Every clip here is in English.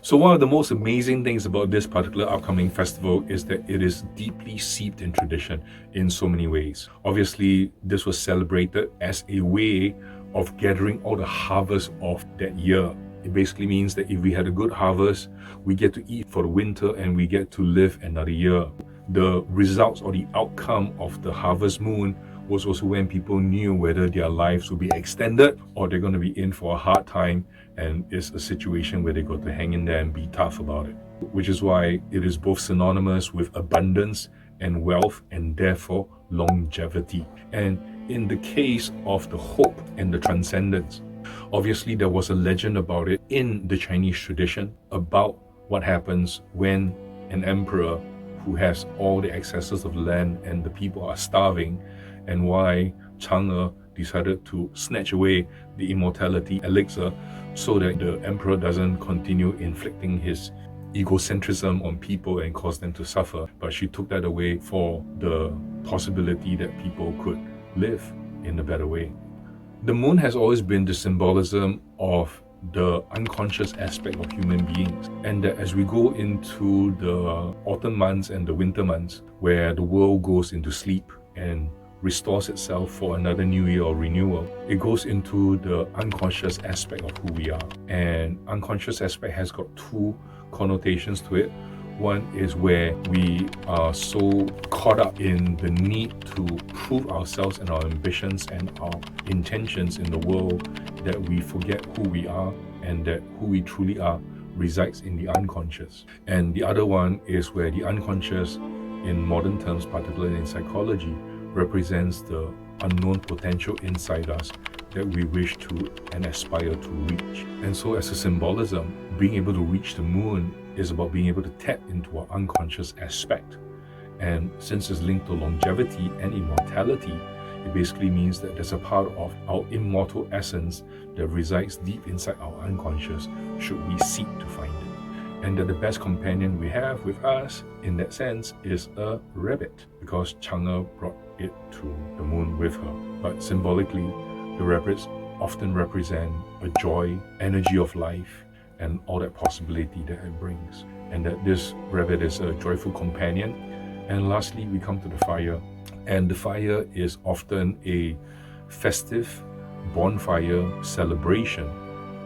So one of the most amazing things about this particular upcoming festival is that it is deeply seeped in tradition in so many ways. Obviously, this was celebrated as a way of gathering all the harvest of that year. It basically means that if we had a good harvest, we get to eat for the winter and we get to live another year. The results or the outcome of the harvest moon was also when people knew whether their lives would be extended or they're going to be in for a hard time, and it's a situation where they got to hang in there and be tough about it. Which is why it is both synonymous with abundance and wealth and therefore longevity. And in the case of the hope and the transcendence, obviously there was a legend about it in the Chinese tradition about what happens when an emperor who has all the excesses of land and the people are starving, and why Chang E decided to snatch away the immortality elixir so that the emperor doesn't continue inflicting his egocentrism on people and cause them to suffer. But she took that away for the possibility that people could live in a better way. The moon has always been the symbolism of the unconscious aspect of human beings, and that as we go into the autumn months and the winter months, where the world goes into sleep and restores itself for another new year or renewal, it goes into the unconscious aspect of who we are. And unconscious aspect has got two connotations to it. One is where we are so caught up in the need to prove ourselves and our ambitions and our intentions in the world that we forget who we are, and that who we truly are resides in the unconscious. And the other one is where the unconscious, in modern terms, particularly in psychology, represents the unknown potential inside us that we wish to and aspire to reach. And so as a symbolism, being able to reach the moon is about being able to tap into our unconscious aspect. And since it's linked to longevity and immortality, it basically means that there's a part of our immortal essence that resides deep inside our unconscious should we seek to find it. And that the best companion we have with us in that sense is a rabbit, because Chang E brought it to the moon with her. But symbolically, the rabbits often represent a joy, energy of life, and all that possibility that it brings. And that this rabbit is a joyful companion. And lastly, we come to the fire. And the fire is often a festive bonfire celebration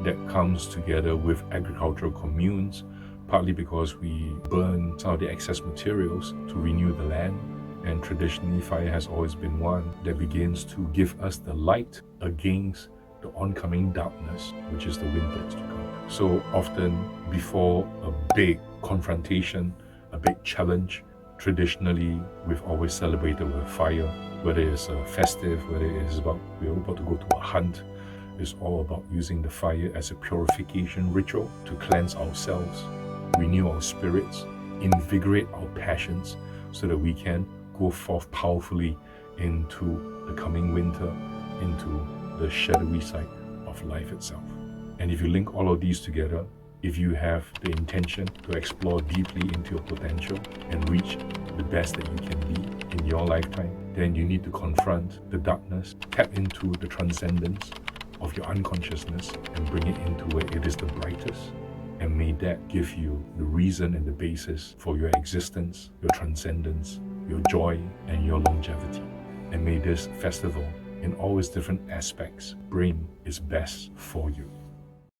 that comes together with agricultural communes, partly because we burn some of the excess materials to renew the land. And traditionally, fire has always been one that begins to give us the light against the oncoming darkness, which is the winter to come. So often before a big confrontation, a big challenge, traditionally we've always celebrated with fire, whether it's festive, whether it is about we're about to go to a hunt. It's all about using the fire as a purification ritual to cleanse ourselves, renew our spirits, invigorate our passions so that we can go forth powerfully into the coming winter, into the shadowy side of life itself. And if you link all of these together, if you have the intention to explore deeply into your potential and reach the best that you can be in your lifetime, then you need to confront the darkness, tap into the transcendence of your unconsciousness and bring it into where it is the brightest. And may that give you the reason and the basis for your existence, your transcendence, your joy, and your longevity. And may this festival, in all its different aspects, bring its best for you.